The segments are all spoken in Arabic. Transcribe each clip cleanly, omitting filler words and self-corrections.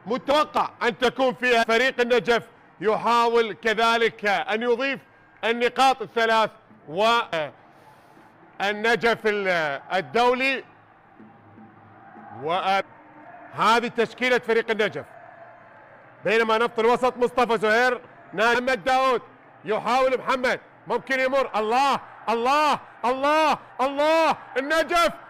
متوقع أن تكون فيها. فريق النجف يحاول كذلك أن يضيف النقاط الثلاث، والنجف الدولي. وهذه تشكيلة فريق النجف. بينما نفط الوسط مصطفى زهير، محمد داود يحاول، محمد ممكن يمر، الله الله الله الله،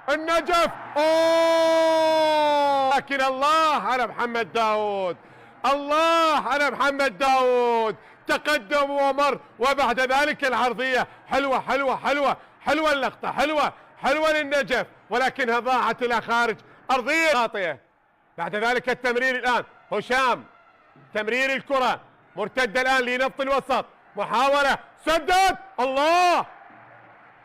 النجف اوه، لكن الله على محمد داود، الله على محمد داود، تقدم ومر. وبعد ذلك العرضية حلوة حلوة حلوة حلوة، اللقطة حلوة حلوة للنجف، ولكنها ضاعت إلى خارج أرضية خاطئة. بعد ذلك التمرير الآن، هشام تمرير الكرة مرتدة الآن لنفط الوسط، محاولة، سدد، الله،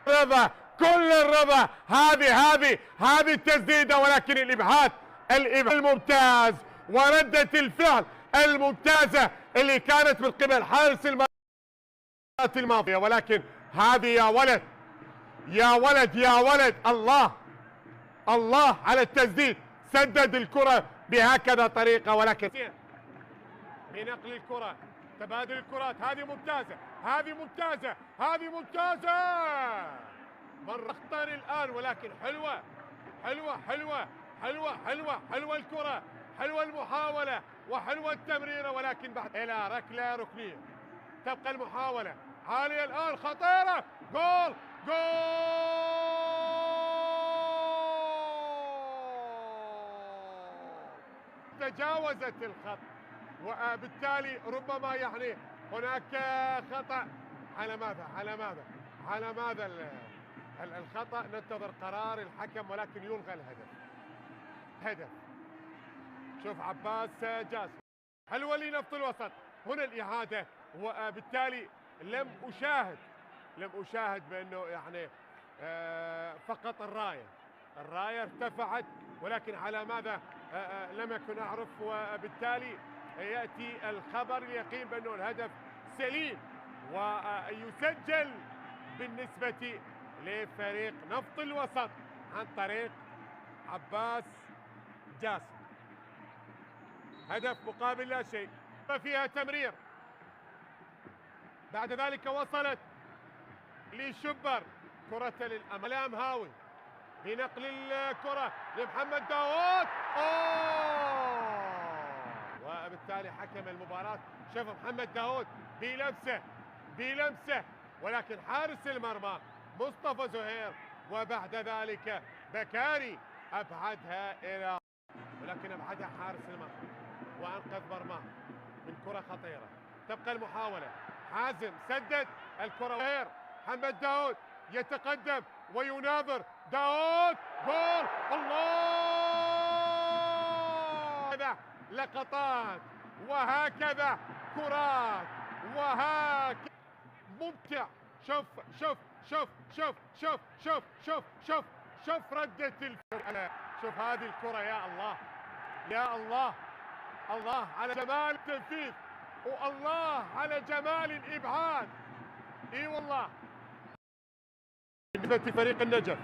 رضا، كل الرضا. هذه التسديدة، ولكن الإبعاد الممتاز وردة الفعل الممتازة اللي كانت من قبل حارس المرمى الماضية. ولكن هذه يا ولد يا ولد يا ولد، الله على التسديد، سدد الكرة بهكذا طريقة، ولكن بنقل الكرة، تبادل الكرات، هذه ممتازة، هذه ممتازة، هذه ممتازة، مرة اخطر الآن، ولكن حلوة حلوة حلوة حلوة حلوة حلوة الكرة، حلوة المحاولة وحلوة التمريرة، ولكن بعد إلى ركلة ركنية. تبقى المحاولة عالية الآن، خطيرة، جول تجاوزت الخط، وبالتالي ربما يعني هناك خطأ. على ماذا الخطأ؟ ننتظر قرار الحكم، ولكن يلغى هدف. شوف عباس جاسم، حلوة لنفط الوسط، هنا الإعادة، وبالتالي لم أشاهد بأنه يعني فقط الراية ارتفعت، ولكن على ماذا لم أكن أعرف، وبالتالي يأتي الخبر اليقين بأنه الهدف سليم ويسجل بالنسبة لفريق نفط الوسط عن طريق عباس جاسم. هدف مقابل لا شيء. فيها تمرير، بعد ذلك وصلت لشبر، كرة للأمام هاوي، بنقل الكرة لمحمد داود، وبالتالي حكم المباراة شاف محمد داود بلمسه، ولكن حارس المرمى مصطفى زهير، وبعد ذلك بكاري أبعدها ولكن أبعدها حارس المرمى وأنقذ مرماه من كرة خطيرة. تبقى المحاولة، حازم سدد الكرة، زهير، محمد داود يتقدم ويناظر، داود، جول، الله، هذا لقطات وهكذا كرات وهكذا ممتع. شوف ردة الفعل، شوف هذه الكرة، يا الله يا الله، الله على جمال التنفيذ، والله على جمال الإبعاد. اي والله. بالنسبة لفريق النجف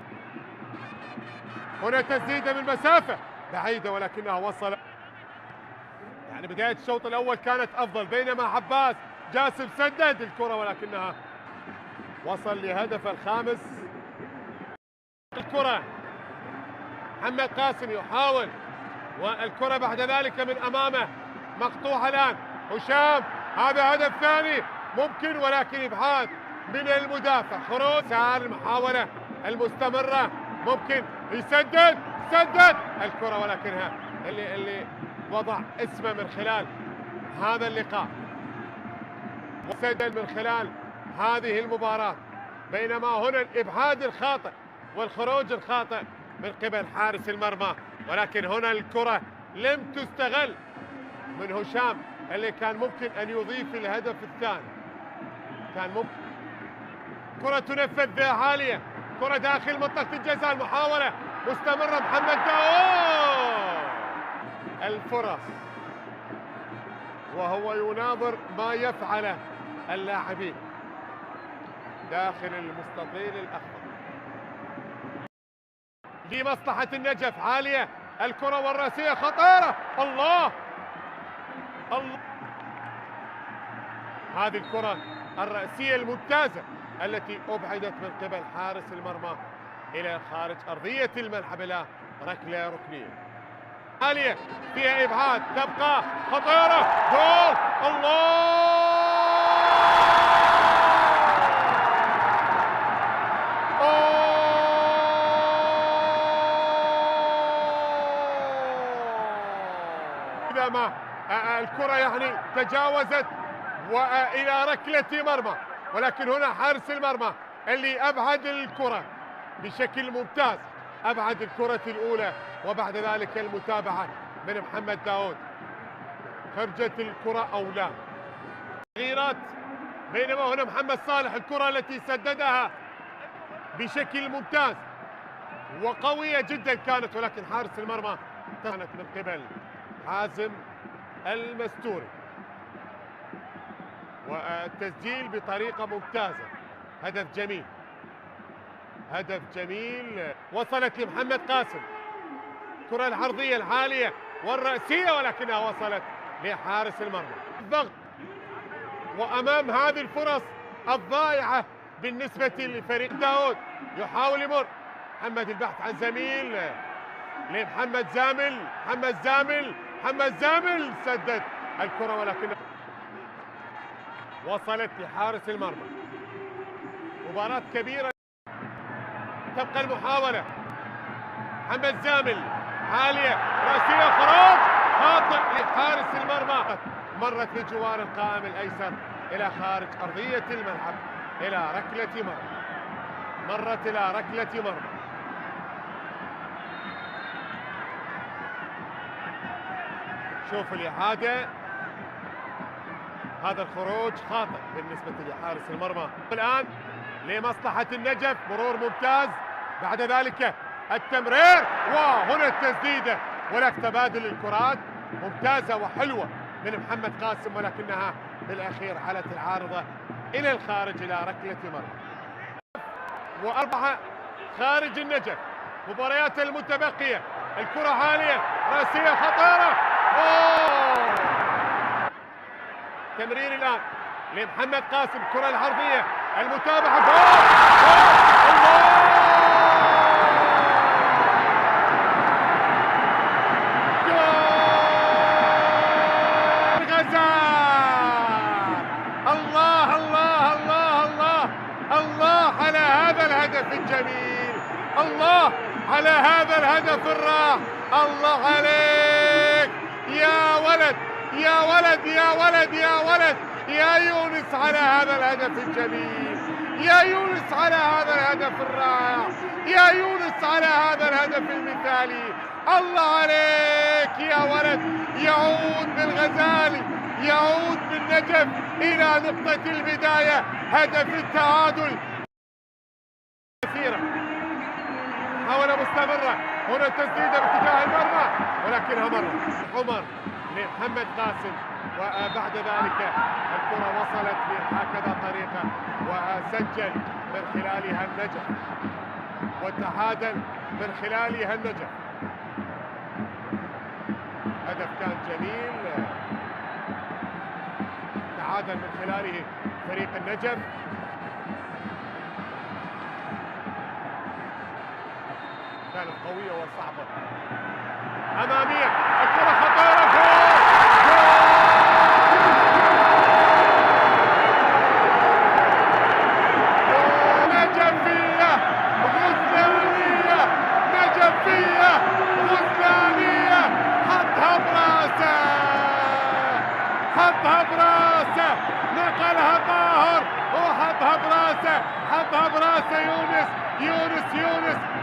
هنا تسديدة من مسافة بعيدة، ولكنها وصلت. يعني بداية الشوط الأول كانت أفضل، بينما عباس جاسم سدد الكرة، ولكنها وصل لهدف الخامس. الكرة محمد قاسم يحاول، والكرة بعد ذلك من أمامه مقطوعة الآن، هشام، هذا هدف ثاني ممكن، ولكن إبعاد من المدافع، خروج، سار المحاولة المستمرة، ممكن يسدد الكرة، ولكنها اللي وضع اسمه من خلال هذا اللقاء وسجل من خلال هذه المباراة. بينما هنا الإبعاد الخاطئ والخروج الخاطئ من قبل حارس المرمى، ولكن هنا الكرة لم تستغل من هشام اللي كان ممكن أن يضيف الهدف الثاني. كان ممكن كرة تنفذ عالية، كرة داخل منطقة الجزاء، المحاولة مستمرة، محمد داود، الفرص وهو يناظر ما يفعله اللاعبين داخل المستطيل الأخضر لمصلحة النجف. عالية الكرة والرأسية، خطيرة، الله الله، هذه الكرة الرأسية الممتازة التي أبعدت من قبل حارس المرمى إلى خارج أرضية الملعب إلى ركلة ركنية عالية فيها إبعاد، تبقى خطيرة، جول، الله، إذا ما الكرة يعني تجاوزت وإلى ركلة مرمى، ولكن هنا حارس المرمى اللي أبعد الكرة بشكل ممتاز، أبعد الكرة الأولى، وبعد ذلك المتابعة من محمد داود. خرجت الكرة أو لا؟ تغييرات، بينما هنا محمد صالح الكرة التي سددها بشكل ممتاز وقوية جدا كانت، ولكن حارس المرمى كانت من قبل حازم المستوري، والتسجيل بطريقة ممتازة. هدف جميل، هدف جميل. وصلت لمحمد قاسم، الكرة العرضية العالية والرأسية، ولكنها وصلت لحارس المرمى. الضغط وأمام هذه الفرص الضائعة بالنسبة لفريق داود، يحاول يمر محمد البحث عن زميل لمحمد زامل، محمد زامل سدد الكرة، ولكن وصلت لحارس المرمى. مباراة كبيرة، تبقى المحاولة، محمد زامل عالية رأسية، خروج خاطئ لحارس المرمى، مرت بجوار القائم الأيسر إلى خارج أرضية الملعب إلى ركلة مرمى، مرت إلى ركلة مرمى. شوف الإعادة، هذا الخروج خاطئ بالنسبة لحارس المرمى. الآن لمصلحة النجف، مرور ممتاز، بعد ذلك التمرير، وهنا التسديدة، وهناك تبادل الكرات ممتازة وحلوة من محمد قاسم، ولكنها بالأخير علت العارضة إلى الخارج إلى ركلة مرمى. وأربعة خارج النجف. مباريات المتبقية، الكرة عالية رأسية خطيرة، تمرير الآن لمحمد قاسم، الكرة العرضية، المتابعة، الله الله الله الله الله على هذا الهدف الجميل، الله على هذا الهدف الرائع، الله عليك يا ولد يا ولد يا ولد يا ولد يا يونس على هذا الهدف الجميل، يا يونس على هذا الهدف الرائع، يا يونس على هذا الهدف المثالي، الله عليك يا ولد. يعود بالغزالي، يعود بالنجف إلى نقطة البداية، هدف التعادل. كثيرة، محاولة مستمرة، هنا تسديدة باتجاه المرمى، ولكنها مرت عمر لمحمد قاسم، وبعد ذلك الكرة وصلت بهكذا طريقة وسجل من خلالها النجف، وتعادل من خلالها النجف. هدف كان جميل، تعادل من خلاله فريق النجف. كانت قوية وصعبة، أمامية، الكرة خطيرة، جول، نجفية غزلانية، نجفية غزلانية، حطها براسه، حطها براسه، نقلها طاهر وحطها براسه، حطها براسه يونس،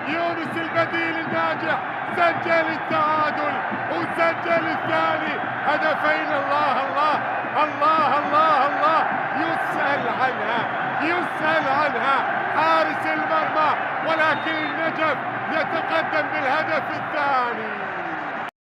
يونس البديل الناجح، سجل التعادل وسجل الثاني، هدفين. الله الله الله الله الله، يسأل عنها حارس المرمى، ولكن النجف يتقدم بالهدف الثاني.